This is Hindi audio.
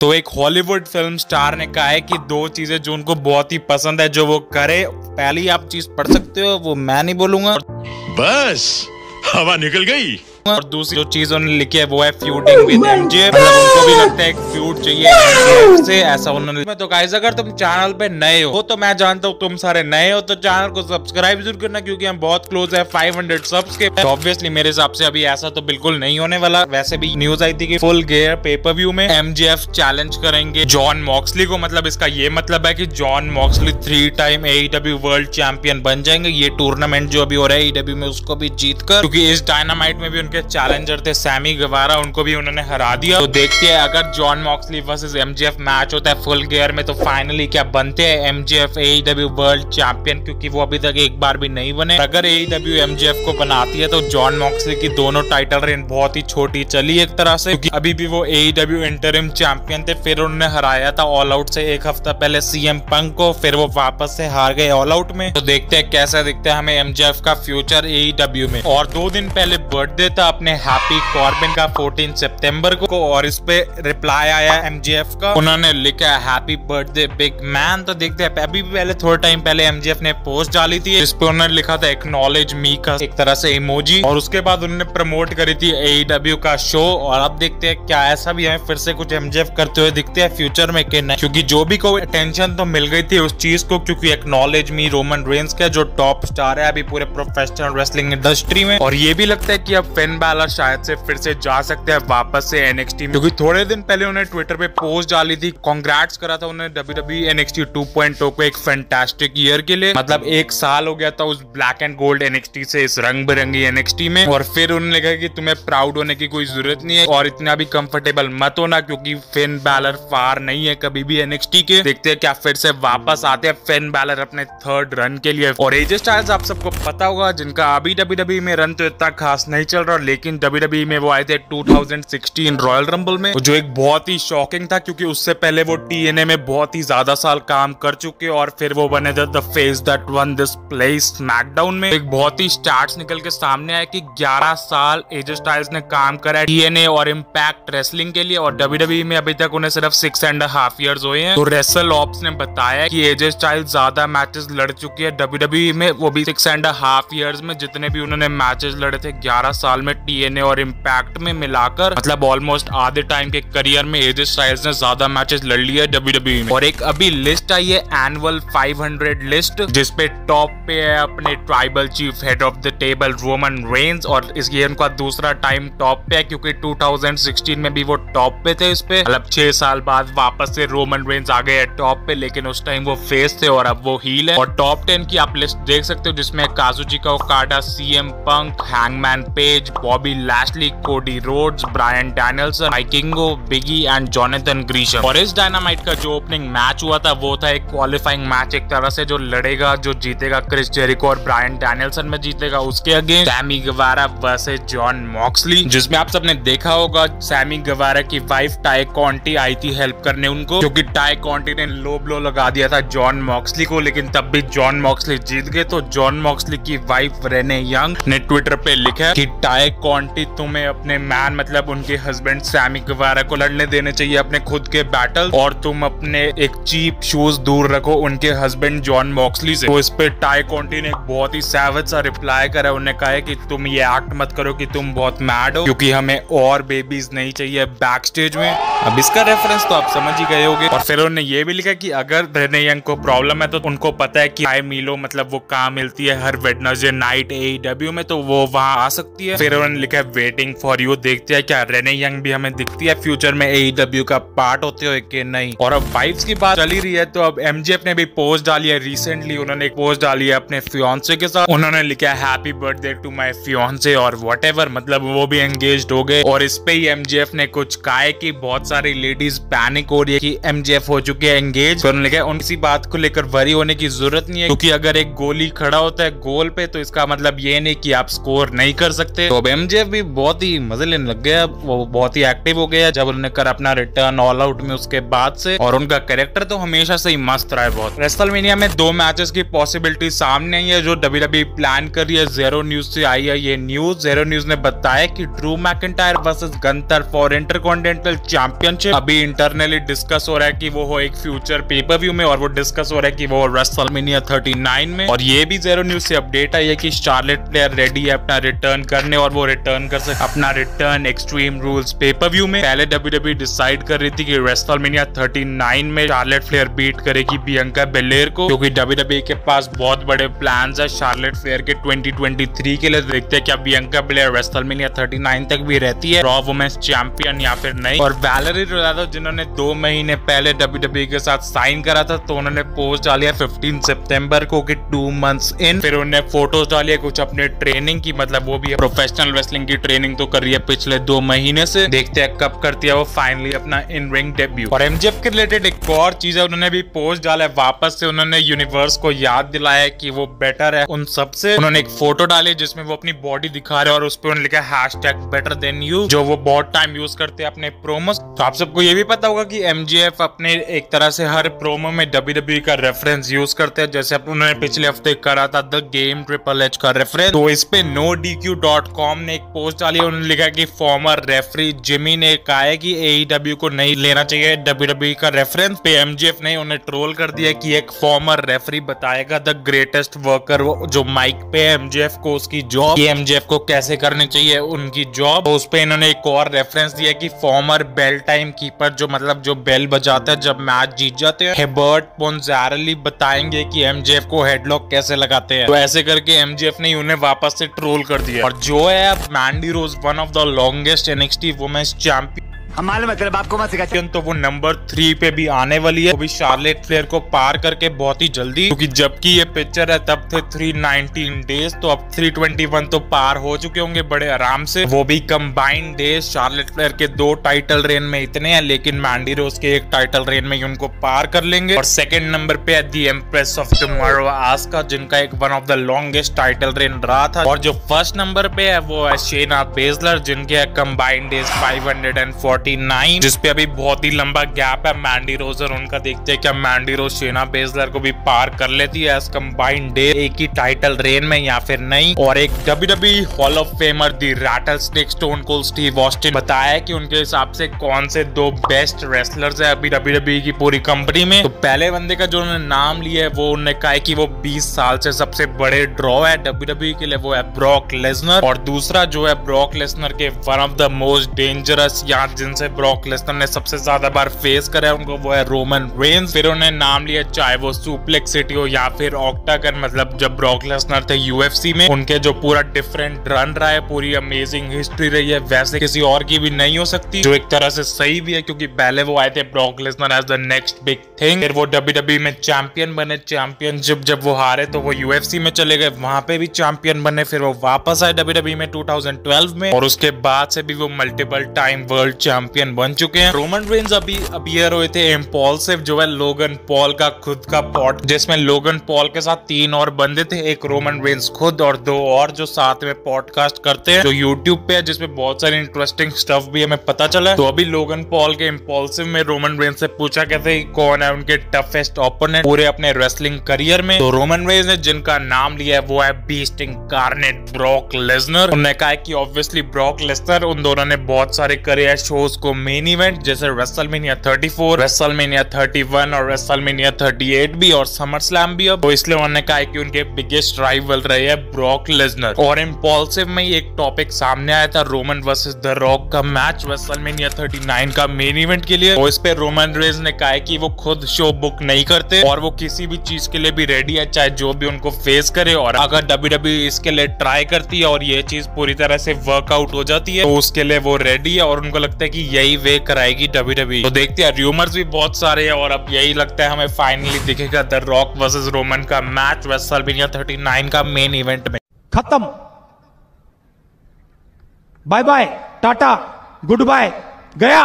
तो एक हॉलीवुड फिल्म स्टार ने कहा है कि दो चीजें जो उनको बहुत ही पसंद है जो वो करे। पहली आप चीज पढ़ सकते हो, वो मैं नहीं बोलूंगा, बस हवा निकल गई। और दूसरी जो चीज उन्होंने लिखी है वो है फ्यूडिंग विद एमजेएफ। मतलब उनको भी लगता है एक फ्यूड चाहिए एमजेएफ से, ऐसा उन्होंने। तो गाइस अगर तुम चैनल पे नए हो तो मैं जानता हूँ तुम सारे नए हो, तो चैनल को सब्सक्राइब जरूर करना क्योंकि हम बहुत क्लोज है 500 सब्स के। तो ऑब्वियसली मेरे हिसाब से अभी ऐसा तो बिल्कुल नहीं होने वाला। वैसे भी न्यूज आई थी कि फुल गियर पेपर व्यू में एमजेएफ चैलेंज करेंगे जॉन मॉक्सली को। मतलब इसका ये मतलब है कि John Moxley 3 time AEW world champion बन जाएंगे। ये टूर्नामेंट जो अभी हो रहा है AEW में उसको भी जीत कर, क्योंकि इस डायनामाइट में भी उनके चैलेंजर थे सैमी गवारा, उनको भी उन्होंने हरा दिया। तो देखते हैं अगर John Moxley versus MJF match होता है फुल गियर में तो फाइनली क्या बनते हैं एमजेएफ AEW वर्ल्ड चैंपियन, क्योंकि वो अभी तक एक बार भी नहीं बने। अगर AEW एमजेएफ को बनाती है तो जॉन मॉक्सली की दोनों टाइटल रेन बहुत ही छोटी चली एक तरह से, क्योंकि अभी भी वो AEW इंटरिम चैंपियन थे। फिर उन्होंने हराया था ऑल आउट से एक हफ्ता पहले CM पंक को, फिर वो वापस से हार गए ऑल आउट में। तो देखते हैं कैसा दिखता है हमें एमजेएफ का फ्यूचर AEW में। और 2 दिन पहले बर्थडे था अपने हैप्पी कॉर्बिन का 14 सितंबर को, और इस पे रिप्लाई आया एमजेएफ का। उन्होंने लिखा है हैप्पी बर्थडे बिग मैन। तो देखते हैं, अभी भी पहले थोड़ा टाइम पहले एमजेएफ ने पोस्ट डाली थी जिस पे उन्होंने लिखा था एक्नॉलेज मी का एक तरह से इमोजी, और उसके बाद उन्होंने प्रमोट करी थी AEW का शो। और अब देखते हैं क्या ऐसा भी हमें फिर से कुछ एमजेएफ करते हुए दिखते हैं फ्यूचर में कि नहीं, क्योंकि जो भी कोई अटेंशन तो मिल गई थी उस चीज को, क्योंकि एक्नॉलेज मी रोमन रेंस का जो टॉप स्टार है अभी पूरे प्रोफेशनल रेसलिंग इंडस्ट्री में। और ये भी लगता है कि अब फिन बैलर शायद से फिर से जा सकते हैं वापस से NXT में, क्योंकि थोड़े दिन पहले उन्होंने ट्विटर पे पोस्ट डाली थी, कांग्रेट्स करा था उन्होंने WWE NXT 2.0 को एक फैंटास्टिक ईयर के लिए। मतलब 1 साल हो गया था उस ब्लैक एंड गोल्ड NXT से इस रंग बिरंगी NXT में। और फिर उन्होंने कहा कि तुम्हें प्राउड होने की कोई जरूरत नहीं है और इतना भी कंफर्टेबल मत होना, क्योंकि फिन बैलर फार नहीं है कभी भी NXT के। देखते हैं क्या फिर से वापस आते हैं फिन बैलर अपने 3rd रन के लिए। और AJ स्टाइल्स आप सबको पता होगा जिनका अभी WWE में रन तो इतना खास नहीं चल रहा, लेकिन WWE में वो आए थे 2016 रॉयल रंबल में, जो एक बहुत ही शॉकिंग था क्योंकि उससे पहले वो TNA में बहुत ही ज्यादा साल काम कर चुके और फिर वो बने थे the face that one this place SmackDown में। एक बहुत ही स्टार्ट्स निकल के सामने आया कि 11 साल AJ स्टाइल्स ने काम करा है TNA और इम्पैक्ट रेसलिंग के लिए, और WWE में अभी तक उन्हें सिर्फ 6.5 years हुए हैं। तो रेसल ऑप्स ने बताया कि AJ स्टाइल्स ज्यादा मैचेस लड़ चुकी है WWE में, वो भी 6.5 years में। जितने भी उन्होंने मैचेस लड़े थे 11 साल में TNA और इम्पैक्ट में मिलाकर, मतलब ऑलमोस्ट आधे टाइम के करियर में AJ स्टाइल्स ने ज्यादा मैचेस लड़ लिए WWE में। और एक अभी लिस्ट आई है एनुअल 500 लिस्ट, जिसपे टॉप पे है अपने tribal chief head of the table Roman Reigns, और इसलिए उनका दूसरा टाइम टॉप पे है क्योंकि 2016 में भी वो टॉप पे थे। इस पे मतलब 6 साल बाद वापस से रोमन रेंस आ गए टॉप पे, लेकिन उस टाइम वो फेस थे और अब वो हील है। और टॉप 10 की आप लिस्ट देख सकते हो जिसमें Kazuchika Okada, CM Punk, Hangman Page, Bobby Lashley, Cody Rhodes, Bryan Danielson, Vikingo, Biggie and Jonathan Gresham. और इस डायनामाइट का जो ओपनिंग मैच हुआ था वो था एक क्वालिफाइंग मैच एक तरह से, जो लड़ेगा जो जीतेगा क्रिस जेरिको और ब्रायन डैनियल्सन में जीतेगा उसके against Sammy Guevara versus Jon Moxley, जिसमें आप सबने देखा होगा सैमी गवारा की वाइफ टाई कॉन्टी आई थी हेल्प करने उनको, क्योंकि टाई कॉन्टी ने लो ब्लो लगा दिया था जॉन मॉक्सली को, लेकिन तब भी जॉन मॉक्सली जीत गए। तो जॉन मॉक्सली की वाइफ रेने यंग ने ट्विटर पे लिखा कि टाई कॉन्टी तुम्हें अपने मैन मतलब उनके हस्बैंड सैमी गवारा को लड़ने देने चाहिए अपने खुद के बैटल, और तुम अपने एक चीप शूज दूर रखो उनके हस्बैंड जॉन मॉक्सली से। तो इस पे टाई कॉन्टी ने एक बहुत ही सैवेज सा रिप्लाई करा। उन्होंने कहा है कि तुम ये एक्ट मत करो कि तुम बहुत मैड हो, क्योंकि हमें और बेबीज नहीं चाहिए बैक स्टेज में। अब इसका रेफरेंस तो आप समझ ही गए होंगे। और फिर उन्होंने ये भी लिखा कि अगर रेने यंग को प्रॉब्लम है तो उनको पता है कि टाई मीलो मतलब वो कहाँ मिलती है हर वेडनेसडे नाइट AEW में, तो वो वहां आ सकती है। फिर उन्होंने लिखा वेटिंग फॉर यू, देखते हैं क्या रेने यंग भी हमें दिखती है फ्यूचर में AEW का पार्ट होते हुए कि नहीं। और अब वाइफ्स की बात चली रही है तो अब MJF ने भी पोस्ट डाली है रिसेंटली, उन्होंने एक पोस्ट डाली है अपने फियांसे के साथ। उन्होंने लिखा है happy birthday to my fiancee और व्हाटएवर, मतलब वो भी एंगेज्ड हो गए। और इस पे ही MJF ने कुछ कहा है कि बहुत सारी लेडीज पैनिक हो रही है कि MJF हो चुके हैं एंगेज। उन्होंने लिखा उन किसी बात को लेकर वरी होने की जरूरत नहीं है, क्योंकि अगर एक गोली खड़ा होता है गोल पे तो इसका मतलब ये नहीं कि आप स्कोर नहीं कर सकते। तो अब MJF भी बहुत ही मजे लेने लग गया, वो बहुत ही एक्टिव हो गया जब उन्होंने कर अपना रिटर्न ऑल आउट में उसके बाद से, और उनका कैरेक्टर तो हमेशा से ही मस्त रहा है बहुत। रेसलमेनिया में 2 मैचेस की पॉसिबिलिटी सामने आई है जो WWE प्लान कर रही है। ज़ेरो न्यूज से आई है ये न्यूज। ज़ेरो न्यूज ने बताया कि Drew McIntyre versus Gunther for intercontinental championship अभी इंटरनली डिस्कस हो रहा है कि वो हो एक फ्यूचर पेपर-व्यू में, और वो डिस्कस हो रहा है कि वो रेसलमेनिया 39 में। और ये भी ज़ेरो न्यूज से अपडेट आई है कि शार्लेट फ्लेयर रेडी है अपना रिटर्न करने, और वो रिटर्न कर सकते अपना रिटर्न एक्सट्रीम रूल्स पेपर-व्यू में। पहले WWE डिसाइड कर रही थी कि रेसलमेनिया 39 में शार्लेट फ्लेयर बीट करेगी बियांका बेलेयर को, क्योंकि WWE के पास बहुत बड़े प्लान्स है शार्लेट फ्लेयर के 2023 के लिए। देखते हैं क्या बियांका बेलेयर रेसलमेनिया 39 तक भी रहती है रॉ वुमेन्स चैंपियन या फिर नहीं। और वैलेरी रोजाडो जिन्होंने 2 महीने पहले WWE के साथ साइन करा था, तो उन्होंने पोस्ट डाली है 15 सितंबर को कि 2 मंथ्स इन। फिर उन्होंने फोटोज डाली है कुछ अपने ट्रेनिंग की, मतलब वो भी प्रोफेशनल रेसलिंग की ट्रेनिंग तो कर रही है पिछले 2 महीने से। देखते हैं कब करती है वो फाइनली अपना इन रिंग डेब्यू। और MJF के रिलेटेड एक और चीज है, उन्होंने भी पोस्ट डाला है वापस से। उन्होंने यूनिवर्स को याद दिलाया कि वो बेटर है उन सबसे। उन्होंने एक फोटो डाली जिसमें वो अपनी बॉडी दिखा रहे हैं, और उस पर उन्होंने लिखा #BetterThanYou, जो वो बहुत टाइम यूज करते हैं अपने प्रोमोस। तो आप सबको ये भी पता होगा कि MJF अपने एक तरह से हर प्रोमो में WWE का रेफरेंस यूज करते हैं, जैसे उन्होंने पिछले हफ्ते करा था द गेम ट्रिपल एच का रेफरेंस। तो इस पे NoDQ.com ने एक पोस्ट डाली, उन्होंने लिखा कि फॉर्मर रेफरी जिमी ने कहा है कि AEW को नहीं लेना चाहिए WWE का रेफरेंस। पे MJF ने उन्हें ट्रोल कर दिया कि एक फॉर्मर रेफरी बताएगा द ग्रेटेस्ट वर्कर जो माइक पे MJF को उसकी जॉब, कि MJF को कैसे करनी चाहिए उनकी जॉब। तो उस पे इन्होंने एक और रेफरेंस दिया कि फॉर्मर बेल टाइम कीपर, जो मतलब जो बेल बजाता है जब मैच जीत जाते हैं, हेबर्ट पोंजारेली बताएंगे कि MJF को हेडलॉक कैसे लगाते हैं। तो ऐसे करके MJF ने उन्हें वापस से ट्रोल कर दिया। और जो है अब Mandy Rose one of the longest NXT women's champion, मतलब आपको मत सिखा, तो वो नंबर 3 पे भी आने वाली है, वो भी शार्लेट फ्लेयर को पार करके बहुत ही जल्दी, क्योंकि जबकि ये पिक्चर है तब थे 319 डेज, तो अब 321 तो पार हो चुके होंगे बड़े आराम से। वो भी कंबाइंड डेज शार्लेट फ्लेयर के 2 टाइटल रेन में इतने हैं, लेकिन मैंडी रोज के 1 टाइटल रेन में ही उनको पार कर लेंगे। और सेकंड नंबर पे है the empress of tomorrow Asuka, जिनका एक one of the longest title reign रहा था। और जो फर्स्ट नंबर पे है वो है शेना बेजलर, जिनके कंबाइंड डेज 549, जिसपे अभी बहुत ही लंबा गैप है मैंडी रोज और उनका। देखते हैं क्या मैंडी रोज शेना बेजलर को भी पार कर लेती है एज कंबाइंड डे एक ही टाइटल रेन में या फिर नहीं। और एक WWE hall of famer the rattlesnake stone cold Steve Austin बताया कि उनके हिसाब से कौन से 2 बेस्ट रेसलर्स है अभी WWE की पूरी कंपनी में। तो पहले बंदे का जो उन्होंने नाम लिया है वो उन्होंने कहा है कि वो 20 साल से सबसे बड़े ड्रॉ है WWE के लिए, वो है ब्रॉक लेसनर। और दूसरा जो है ब्रॉक लेसनर के one of the most dangerous, या जिनसे ब्रॉक लेसनर ने सबसे ज्यादा बार फेस करा है उनको, वो है रोमन रेंस। फिर उन्हें नाम लिया चाहे वो सुप्लेक्स सिटी हो या फिर ऑक्टागन, मतलब जब ब्रॉक लेसनर थे UFC में, उनके जो पूरा डिफरेंट रन रहा है, पूरी अमेजिंग हिस्ट्री रही है, वैसे किसी और की भी नहीं हो सकती, जो एक तरह से सही भी है, क्योंकि पहले वो आए थे Brock Lesnar as the next big thing. फिर वो WWE में चैंपियन बने, चैंपियनशिप जब वो हारे तो वो UFC में चले गए, वहां पे भी चैंपियन बने। फिर वो वापस आए WWE में 2012 में, और उसके बाद से भी वो मल्टीपल टाइम वर्ल्ड चैंपियन बन चुके हैं। रोमन रेंस अभी अपीयर हुए थे इम्पल्सिव, जो है लोगन पॉल का खुद का पॉड, जिसमें लोगन पॉल के साथ 3 और बंदे थे, एक रोमन रेंस खुद और 2 और जो साथ में पॉडकास्ट करते हैं, जो यूट्यूब पे है, जिसमें बहुत सारे इंटरेस्टिंग स्टफ भी हमें पता चला है। तो अभी लोगन पॉल के इम्पल्सिव में रोमन रेंस से पूछा कहते कौन है उनके टफेस्ट ओपोनेंट पूरे अपने रेसलिंग करियर में। तो रोमन रेंस ने जिनका नाम लिया है वो है बीस्ट इनकार्नेट ब्रॉक लेसनर। उन्होंने कहा कि ऑब्वियसली ब्रॉक लेसनर, उन दोनों ने बहुत सारे करियर शोज को मेन इवेंट जैसे रेसलमेनिया 34, रेसलमेनिया 31 और रेसलमेनिया 38 भी, और समर स्लैम भी। अब तो इसलिए उन्होंने कहा कि उनके बिगेस्ट राइवल रहे हैं ब्रॉक लेसनर। और इम्पल्सिव में ही एक टॉपिक सामने आया था रोमन वर्सेस द रॉक का मैच रेसलमेनिया 39 का मेन इवेंट के लिए। और इस पे रोमन रेंस ने कहा कि वो खुद शो बुक नहीं करते और वो किसी भी चीज के लिए भी रेडी है, चाहे जो भी उनको फेस करे। और अगर WWE इसके लिए ट्राई करती है और ये चीज पूरी तरह से वर्कआउट हो जाती है तो उसके लिए वो रेडी है, और उनको लगता है कि यही वे कराएगी WWE। तो देखते हैं, रूमर्स भी बहुत सारे हैं, और अब यही लगता है हमें फाइनली दिखेगा द रॉक वर्सेस रोमन का मैच रेसलमेनिया 39 का मेन इवेंट में। खत्म, bye bye, tata, goodbye, गया।